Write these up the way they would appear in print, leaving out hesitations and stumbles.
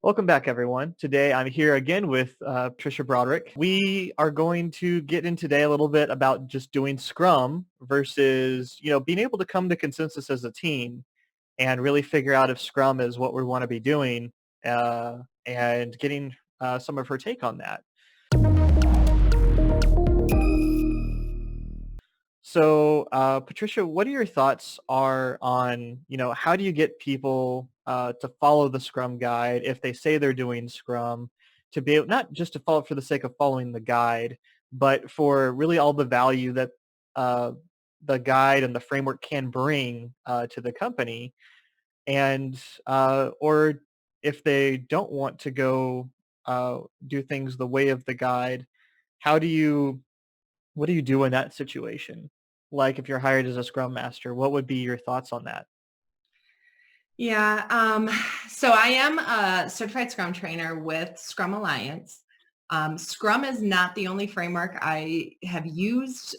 Welcome back, everyone. Today I'm here again with Tricia Broderick. We are going to get in today a little bit about just doing Scrum versus, being able to come to consensus as a team and really figure out if Scrum is what we want to be doing and getting some of her take on that. So, Patricia, what are your thoughts on, how do you get people to follow the Scrum guide if they say they're doing Scrum, to be able, not just to follow it for the sake of following the guide, but for really all the value that uh, the guide and the framework can bring to the company, and or if they don't want to go do things the way of the guide, how do you what do you do in that situation? Like if you're hired as a Scrum Master, what would be your thoughts on that? Yeah, so I am a certified Scrum trainer with Scrum Alliance. Scrum is not the only framework I have used,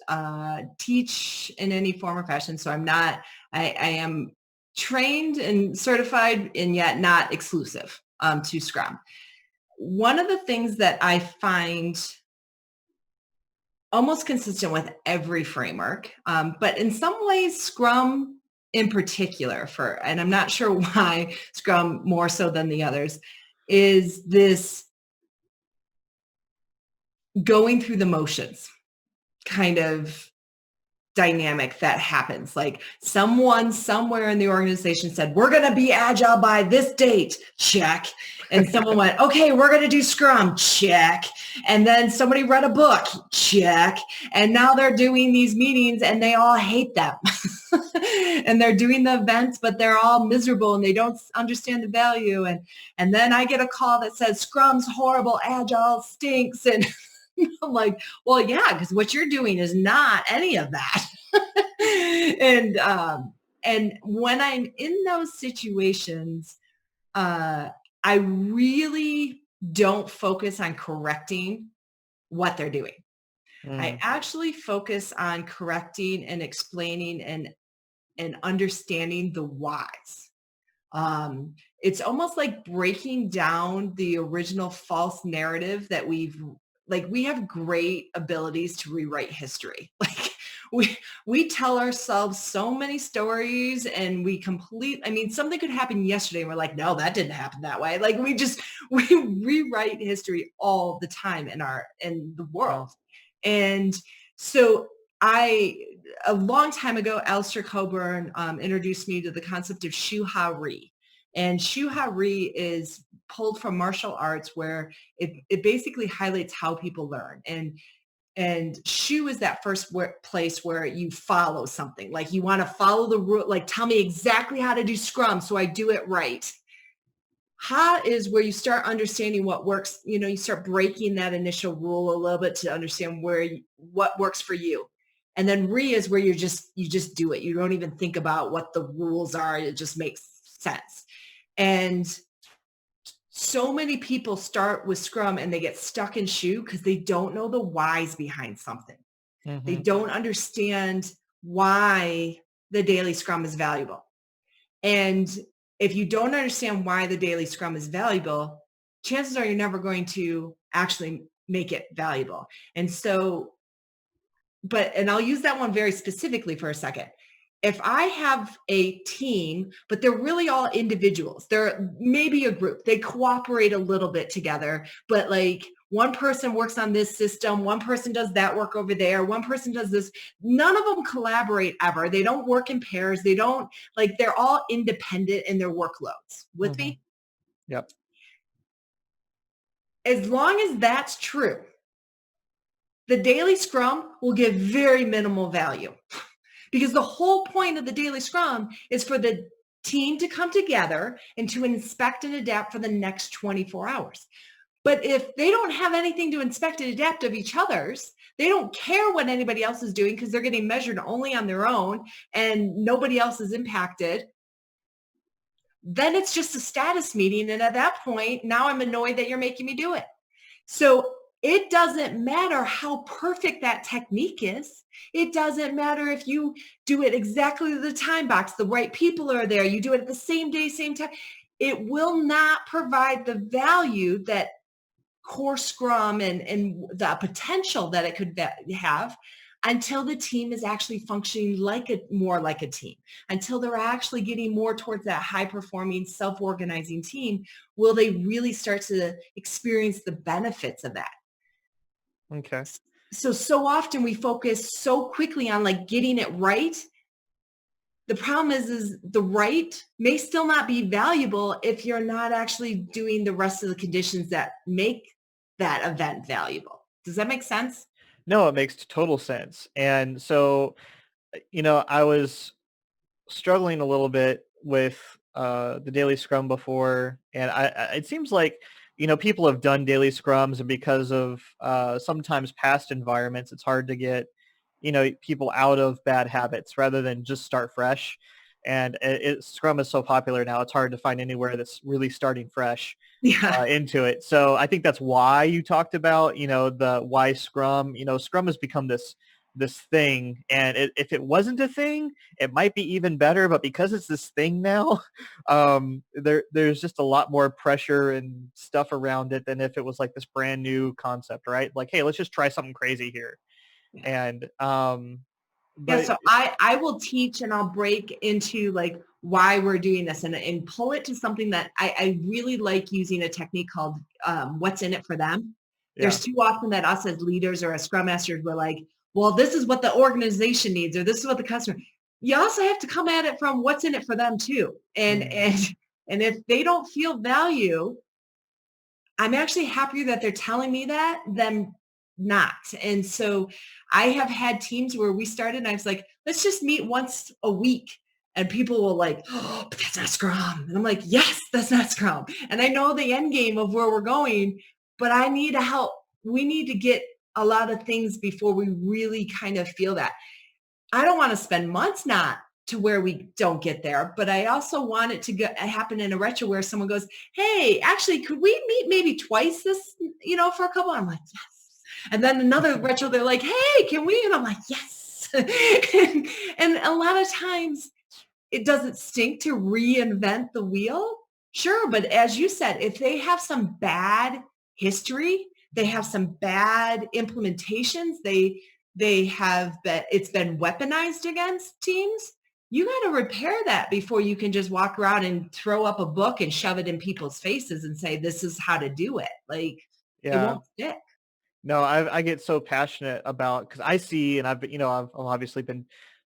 teach in any form or fashion. So I am trained and certified and yet not exclusive to Scrum. One of the things that I find almost consistent with every framework, but in some ways Scrum in particular, and I'm not sure why Scrum more so than the others, is this going through the motions kind of dynamic that happens. Like someone somewhere in the organization said, we're going to be agile by this date, check. And someone went, okay, we're going to do Scrum, check. And then somebody read a book, check. And now they're doing these meetings and they all hate them. And they're doing the events, but they're all miserable and they don't understand the value. And then I get a call that says, Scrum's horrible, agile stinks. And I'm like, well, yeah, because what you're doing is not any of that. And when I'm in those situations, I really don't focus on correcting what they're doing. I actually focus on correcting and explaining and understanding the whys. It's almost like breaking down the original false narrative that we have great abilities to rewrite history. Like we tell ourselves so many stories and something could happen yesterday and we're like, no, that didn't happen that way. Like we rewrite history all the time in the world. And so a long time ago, Alistair Coburn introduced me to the concept of Shu-Ha-Ri. And Shu-Ha-Ri is pulled from martial arts where it basically highlights how people learn. And Shu is that first place where you follow something. Like you want to follow the rule, like tell me exactly how to do Scrum so I do it right. Ha is where you start understanding what works. You start breaking that initial rule a little bit to understand what works for you. And then Ri is where you just do it. You don't even think about what the rules are. It just makes sense. And so many people start with Scrum and they get stuck in Shu because they don't know the whys behind something. Mm-hmm. They don't understand why the daily Scrum is valuable. And if you don't understand why the daily Scrum is valuable, chances are you're never going to actually make it valuable. And so, and I'll use that one very specifically for a second. If I have a team, but they're really all individuals, they're maybe a group, they cooperate a little bit together, but like one person works on this system, one person does that work over there, one person does this. None of them collaborate ever. They don't work in pairs. They're all independent in their workloads. With me? Yep. As long as that's true, the daily Scrum will give very minimal value. Because the whole point of the daily Scrum is for the team to come together and to inspect and adapt for the next 24 hours. But if they don't have anything to inspect and adapt of each other's, they don't care what anybody else is doing because they're getting measured only on their own and nobody else is impacted, then it's just a status meeting. And at that point, now I'm annoyed that you're making me do it. So it doesn't matter how perfect that technique is. It doesn't matter if you do it exactly to the time box, the right people are there, you do it at the same day, same time. it will not provide the value that core Scrum and the potential that it could have until the team is actually functioning more like a team, until they're actually getting more towards that high-performing, self-organizing team, will they really start to experience the benefits of that. Okay. So often we focus so quickly on like getting it right. The problem is the right may still not be valuable if you're not actually doing the rest of the conditions that make that event valuable. Does that make sense? No, it makes total sense. And so, I was struggling a little bit with the daily scrum before, and it seems like people have done daily scrums, and because of sometimes past environments, it's hard to get people out of bad habits rather than just start fresh. And Scrum is so popular now; it's hard to find anywhere that's really starting fresh Yeah. into it. So I think that's why you talked about, the why Scrum. Scrum has become this thing, and if it wasn't a thing, it might be even better. But because it's this thing now, there's just a lot more pressure and stuff around it than if it was like this brand new concept, right? Like, hey, let's just try something crazy here. And Yeah, but so I will teach and I'll break into like why we're doing this and pull it to something that I really like using a technique called what's in it for them. yeah, There's too often that us as leaders or as scrum masters, we're like, well, this is what the organization needs or this is what the customer. You also have to come at it from what's in it for them too. And mm, and if they don't feel value, I'm actually happier that they're telling me that than not. And so I have had teams where we started and I was like, let's just meet once a week. And people will like, oh, but that's not Scrum. And I'm like, yes, that's not Scrum. And I know the end game of where we're going, but I need to help. We need to get a lot of things before we really kind of feel that. I don't want to spend months not to where we don't get there, but I also want it to happen in a retro where someone goes, hey, actually, could we meet maybe twice this, for a couple? I'm like, yes. And then another retro, they're like, hey, can we? And I'm like, yes. and a lot of times it doesn't stink to reinvent the wheel. Sure. But as you said, if they have some bad history, they have some bad implementations, it's been weaponized against teams. You got to repair that before you can just walk around and throw up a book and shove it in people's faces and say, this is how to do it. Like it yeah. won't stick. No, I get so passionate about because I see, and I've obviously been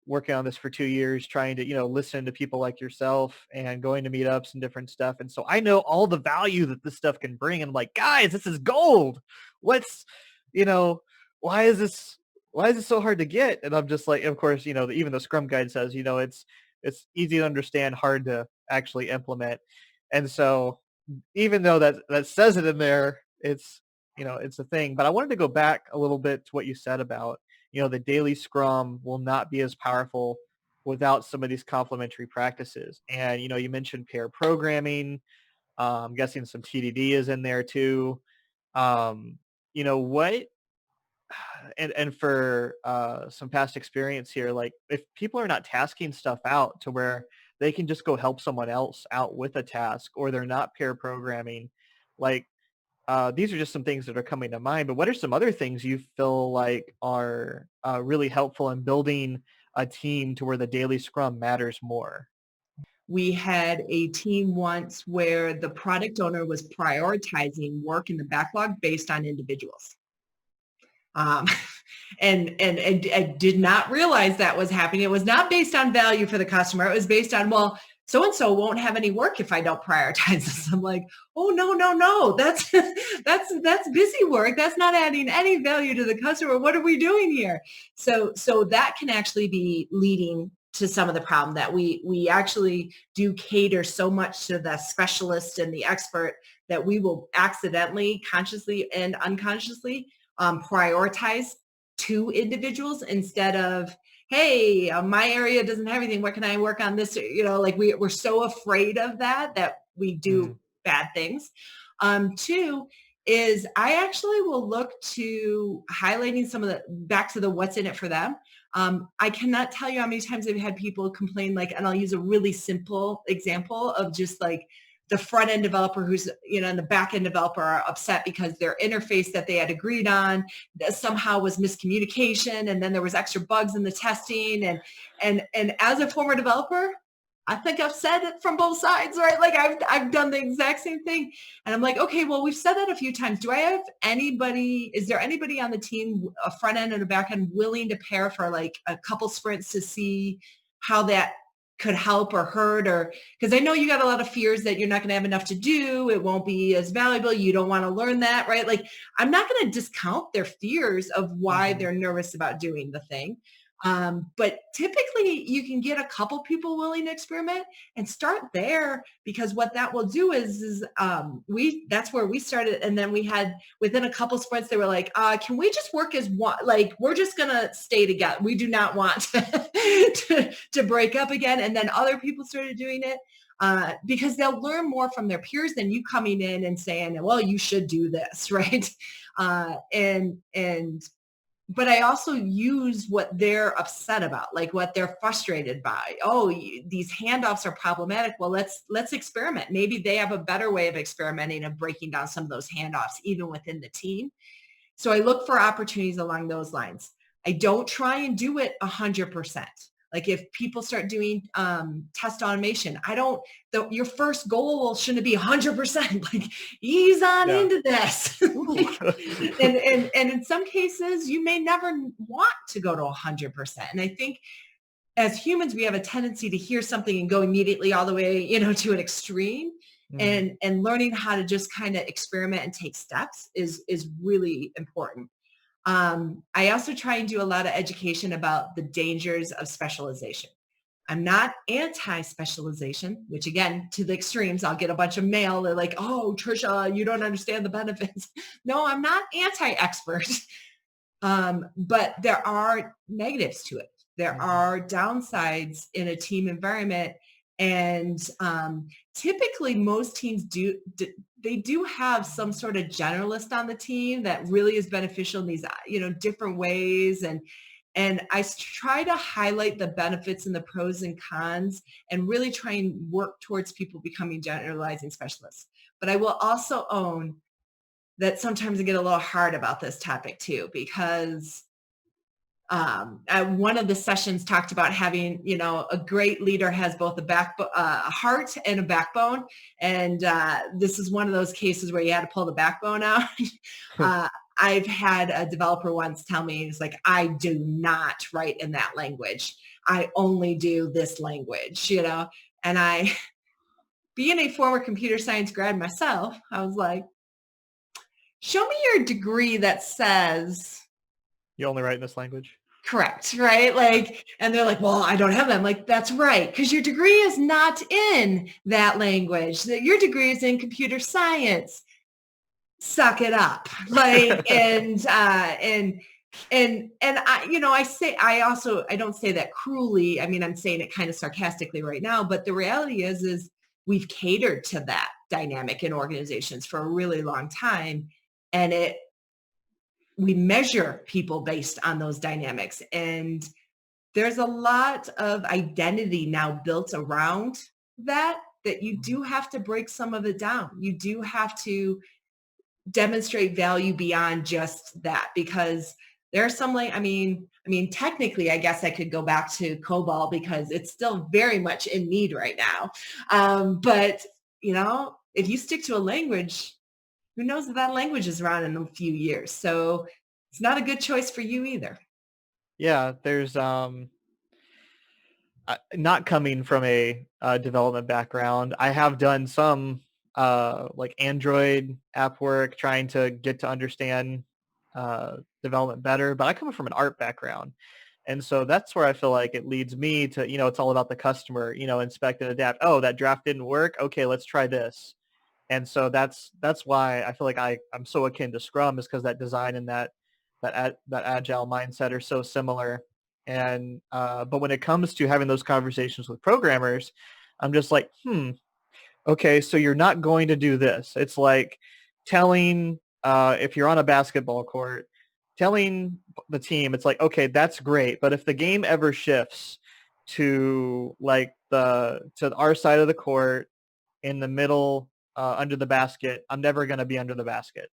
working on this for 2 years, trying to, listen to people like yourself and going to meetups and different stuff. And so I know all the value that this stuff can bring. And I'm like, guys, this is gold. What's, you know, why is this, why is it so hard to get? And I'm just like, of course, even the Scrum guide says, it's easy to understand, hard to actually implement. And so even though that says it in there, it's a thing. But I wanted to go back a little bit to what you said about the daily scrum will not be as powerful without some of these complementary practices. And, you mentioned pair programming. I'm guessing some TDD is in there too. What, and for some past experience here, like if people are not tasking stuff out to where they can just go help someone else out with a task, or they're not pair programming, like these are just some things that are coming to mind, but what are some other things you feel like are really helpful in building a team to where the daily scrum matters more? We had a team once where the product owner was prioritizing work in the backlog based on individuals. Um, and I did not realize that was happening. It was not based on value for the customer. It was based on, well, so-and-so won't have any work if I don't prioritize this. I'm like, oh, no. That's busy work. That's not adding any value to the customer. What are we doing here? So that can actually be leading to some of the problem that we actually do cater so much to the specialist and the expert that we will accidentally, consciously and unconsciously prioritize two individuals instead of, hey, my area doesn't have anything. What can I work on this? Like we're so afraid of that we Mm, do bad things. Two is I actually will look to highlighting some of the back to the what's in it for them. I cannot tell you how many times I've had people complain, like, and I'll use a really simple example of just like the front end developer who's, and the back end developer are upset because their interface that they had agreed on somehow was miscommunication. And then there was extra bugs in the testing. And as a former developer, I think I've said it from both sides, right? Like I've done the exact same thing. And I'm like, okay, well, we've said that a few times. Is there anybody on the team, a front end and a back end, willing to pair for like a couple sprints to see how that could help or hurt? Or because I know you got a lot of fears that you're not going to have enough to do. It won't be as valuable. You don't want to learn that, right? Like I'm not going to discount their fears of why they're nervous about doing the thing. But typically you can get a couple people willing to experiment and start there, because what that will do is that's where we started. And then we had, within a couple sprints, they were like, can we just work as one? Like, we're just going to stay together. We do not want to break up again. And then other people started doing it. Because they'll learn more from their peers than you coming in and saying, well, you should do this, right? But I also use what they're upset about, like what they're frustrated by. Oh, these handoffs are problematic. Well, let's experiment. Maybe they have a better way of experimenting and breaking down some of those handoffs, even within the team. So I look for opportunities along those lines. I don't try and do it 100%. Like if people start doing test automation, your first goal shouldn't be 100%. Like ease on into this. and in some cases, you may never want to go to 100%. And I think as humans, we have a tendency to hear something and go immediately all the way, to an extreme. And learning how to just kind of experiment and take steps is really important. I also try and do a lot of education about the dangers of specialization. I'm not anti-specialization, which again, to the extremes, I'll get a bunch of mail. They're like, oh, Tricia, you don't understand the benefits. No, I'm not anti-expert. But there are negatives to it. There are downsides in a team environment. And typically most teams they do have some sort of generalist on the team that really is beneficial in these, different ways. And I try to highlight the benefits and the pros and cons and really try and work towards people becoming generalizing specialists. But I will also own that sometimes I get a little hard about this topic too, because one of the sessions talked about having, a great leader has both a heart and a backbone. And this is one of those cases where you had to pull the backbone out. I've had a developer once tell me, it's like, I do not write in that language. I only do this language, and being a former computer science grad myself, I was like, show me your degree that says you only write in this language. Correct, right? Like, and they're like, well, I don't have that. I'm like, that's right, because your degree is not in that language. Your degree is in computer science. Suck it up. Like, and I, I don't say that cruelly. I mean, I'm saying it kind of sarcastically right now, but the reality is we've catered to that dynamic in organizations for a really long time. And we measure people based on those dynamics. And there's a lot of identity now built around that you do have to break some of it down. You do have to demonstrate value beyond just that, because there are some, I mean, technically, I guess I could go back to COBOL because it's still very much in need right now. But, if you stick to a language, who knows if that language is around in a few years. So it's not a good choice for you either. Yeah, there's not coming from a development background. I have done some like Android app work, trying to get to understand development better, but I come from an art background. And so that's where I feel like it leads me to, it's all about the customer, inspect and adapt. Oh, that draft didn't work. Okay, let's try this. And so that's why I feel like I'm so akin to Scrum, is because that design and that agile mindset are so similar. And but when it comes to having those conversations with programmers, I'm just like, okay, so you're not going to do this. It's like telling if you're on a basketball court, telling the team, it's like, okay, that's great, but if the game ever shifts to like to our side of the court, in the middle under the basket. I'm never going to be under the basket.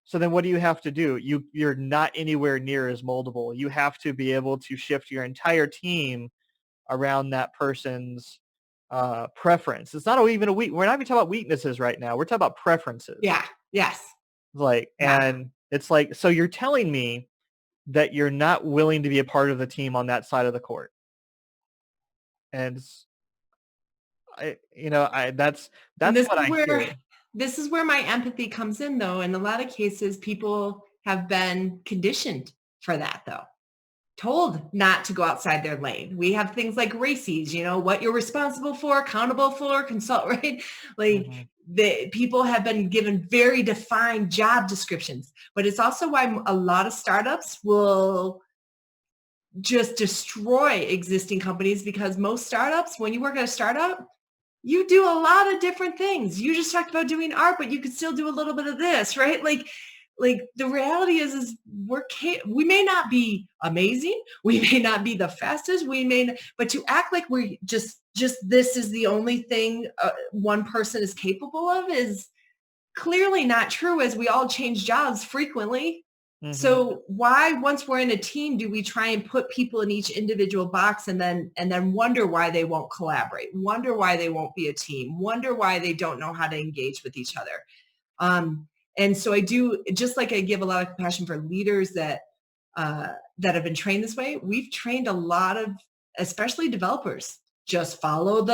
So then what do you have to do? You're not anywhere near as moldable. You have to be able to shift your entire team around that person's preference. It's not even we're not even talking about weaknesses right now. We're talking about preferences. Yeah. Yes. Like, Yeah. and it's like, so you're telling me that you're not willing to be a part of the team on that side of the court. And that's And what I hear. this is where my empathy comes in, though. In a lot of cases, people have been conditioned for that, though. Told not to go outside their lane. We have things like RACEs, what you're responsible for, accountable for, consult, right? Like Mhm. the people have been given very defined job descriptions, but it's also why a lot of startups will just destroy existing companies, because most startups, when you work at a startup, you do a lot of different things. You just talked about doing art, but you could still do a little bit of this, right? Like the reality is we may not be amazing. We may not be the fastest. But to act like we're just this is the only thing one person is capable of is clearly not true, as we all change jobs frequently. Mhm. So why, once we're in a team, do we try and put people in each individual box and then wonder why they won't collaborate, wonder why they won't be a team, wonder why they don't know how to engage with each other? And so I do, just like I give a lot of compassion for leaders that that have been trained this way. We've trained a lot of, especially developers, just follow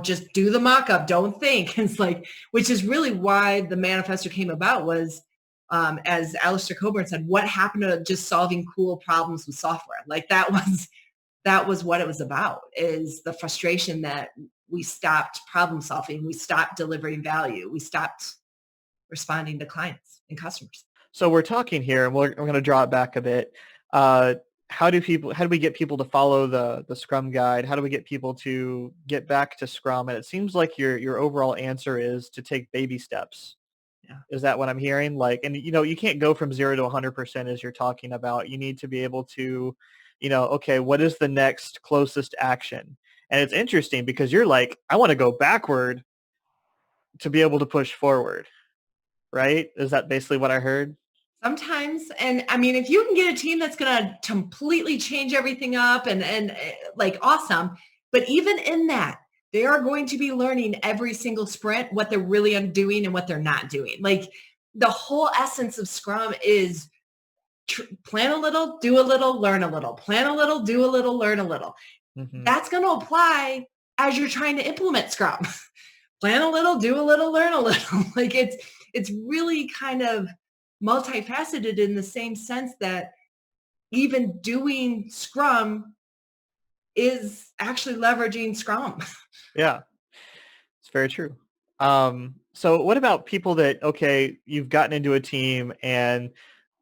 just do the mock-up, don't think. It's like, which is really why the manifesto came about, was as Alistair Coburn said, what happened to just solving cool problems with software? Like that was what it was about, is the frustration that we stopped problem solving, we stopped delivering value, we stopped responding to clients and customers. So we're talking here, and we're going to draw it back a bit. Uh, how do we get people to follow the Scrum guide? How do we get people to get back to Scrum? And it seems like your overall answer is to take baby steps. Yeah. Is that what I'm hearing? Like, and you can't go from 0 to 100% as you're talking about. You need to be able to, okay, what is the next closest action? And it's interesting because you're like, I want to go backward to be able to push forward, right? Is that basically what I heard? Sometimes, and I mean, if you can get a team that's going to completely change everything up and like awesome, but even in that, they are going to be learning every single sprint what they're really doing and what they're not doing. Like the whole essence of Scrum is plan a little, do a little, learn a little, plan a little, do a little, learn a little. Mm-hmm. That's going to apply as you're trying to implement Scrum. Plan a little, do a little, learn a little. Like it's really kind of multifaceted, in the same sense that even doing Scrum is actually leveraging Scrum. Yeah, it's very true. So what about people that, okay, you've gotten into a team and,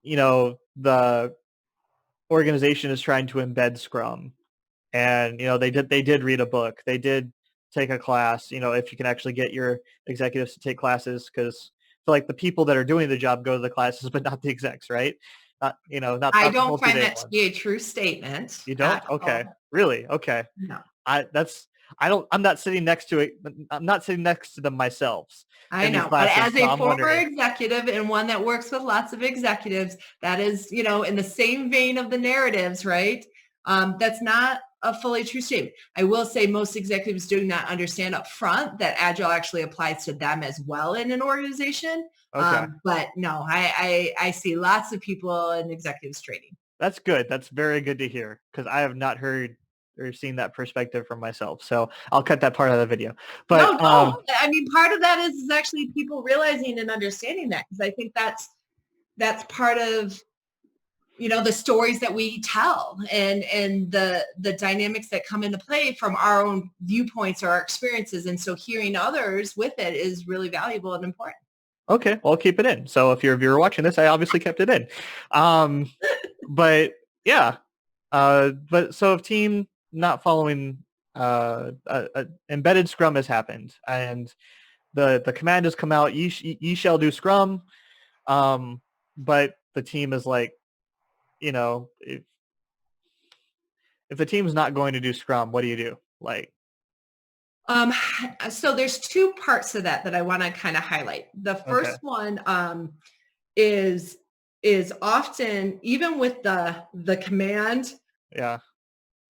the organization is trying to embed Scrum, and, they did read a book. They did take a class, if you can actually get your executives to take classes, because I feel like the people that are doing the job go to the classes, but not the execs, right? I Not the don't find multi-day that to be ones. a true statement You don't? at Okay. all. Really? Okay. No, I that's I don't I'm not sitting next to it. I'm not sitting next to them myself I in these know. But classes, as so a I'm former wondering. executive and one that works with lots of executives, that is, in the same vein of the narratives, right? That's not a fully true statement. I will say most executives do not understand up front that Agile actually applies to them as well in an organization. Okay. But no, I see lots of people in executives training. That's good. That's very good to hear, because I have not heard or seen that perspective from myself. So I'll cut that part of the video. No, But don't. I mean, part of that is actually people realizing and understanding that, because I think that's part of the stories that we tell and the dynamics that come into play from our own viewpoints or our experiences. And so hearing others with it is really valuable and important. okay, well, I'll keep it in. So if you're a viewer watching this, I obviously kept it in. Um, but yeah, but so if team not following embedded Scrum has happened, and the command has come out, ye shall do Scrum, but the team is like, if the team's not going to do Scrum, what do you do? Like, Um, so there's two parts to that I want to kind of highlight. The Okay. first one is often, even with the command, Yeah.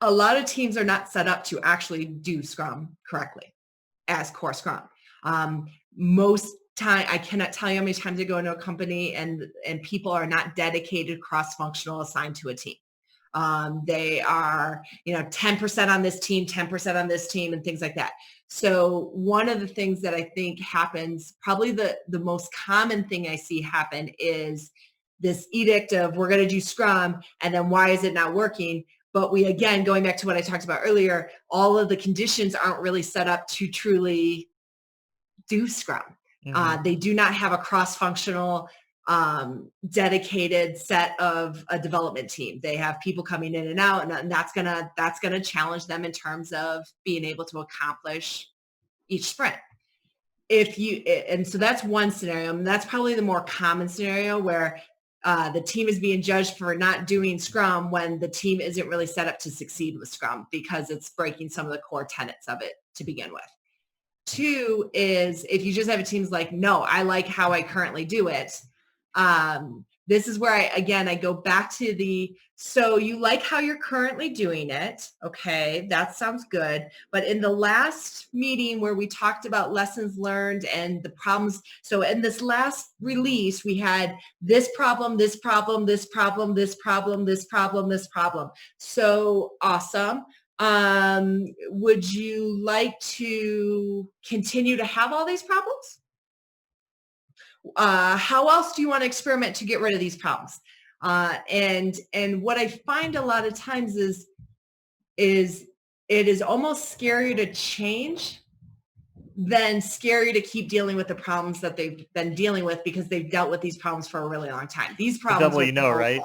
a lot of teams are not set up to actually do Scrum correctly as core Scrum. Most time, I cannot tell you how many times I go into a company and people are not dedicated cross-functional assigned to a team. They are, 10% on this team, 10% on this team, and things like that. So one of the things that I think happens, probably the most common thing I see happen, is this edict of we're going to do Scrum, and then why is it not working? But we, again, going back to what I talked about earlier, all of the conditions aren't really set up to truly do Scrum. Mm-hmm. They do not have a cross-functional dedicated set of a development team. They have people coming in and out, and that's gonna challenge them in terms of being able to accomplish each sprint. And so that's one scenario, and that's probably the more common scenario where the team is being judged for not doing Scrum when the team isn't really set up to succeed with Scrum because it's breaking some of the core tenets of it to begin with. Two is if you just have a team's like, no, I like how I currently do it. This is where I go back to so you like how you're currently doing it. Okay, that sounds good. But in the last meeting where we talked about lessons learned and the problems, so in this last release, we had this problem, this problem, this problem, this problem, this problem, this problem. So awesome. Would you like to continue to have all these problems? How else do you want to experiment to get rid of these problems? And what I find a lot of times is it is almost scarier to change than scary to keep dealing with the problems that they've been dealing with because they've dealt with these problems for a really long time. These The problems devil are you know, right?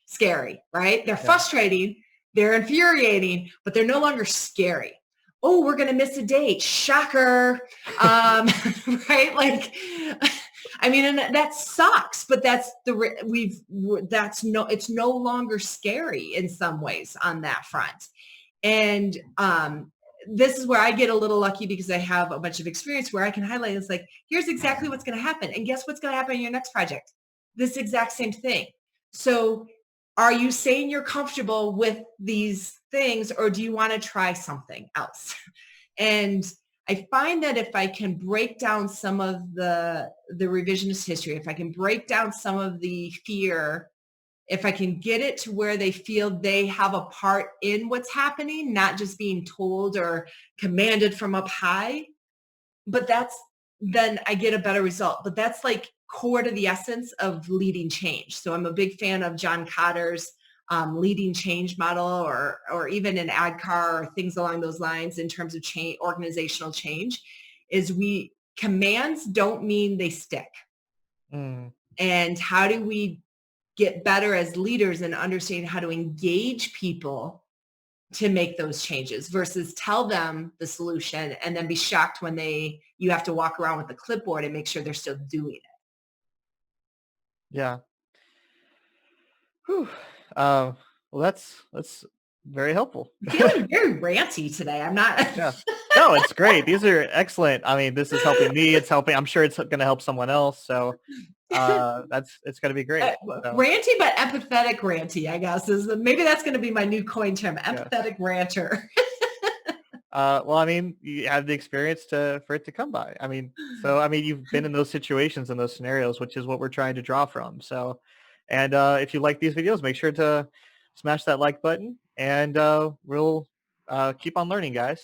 scary, right? They're Yeah. frustrating, they're infuriating, but they're no longer scary. Oh, we're going to miss a date. Shocker. Right? Like, I mean, and that sucks, but it's no longer scary in some ways on that front. And this is where I get a little lucky because I have a bunch of experience where I can highlight it's like, here's exactly what's going to happen. And guess what's going to happen in your next project? This exact same thing. So are you saying you're comfortable with these things or do you want to try something else? And I find that if I can break down some of the revisionist history, if I can break down some of the fear, if I can get it to where they feel they have a part in what's happening, not just being told or commanded from up high, but then I get a better result. But that's like core to the essence of leading change. So I'm a big fan of John Kotter's leading change model or even an ADKAR or things along those lines in terms of change, organizational change, is commands don't mean they stick. Mm. And how do we get better as leaders and understand how to engage people to make those changes versus tell them the solution and then be shocked when you have to walk around with the clipboard and make sure they're still doing it. Yeah. Whew. Well, that's very helpful. I'm feeling very ranty today. I'm not. Yeah. No, it's great. These are excellent. I mean, this is helping me. It's helping. I'm sure it's going to help someone else. So it's going to be great. So, Ranty, but empathetic ranty, I guess, maybe that's going to be my new coin term, empathetic ranter. Well, I mean, you have the experience for it to come by. I mean, you've been in those situations and those scenarios, which is what we're trying to draw from. So, and if you like these videos, make sure to smash that like button, and we'll keep on learning, guys.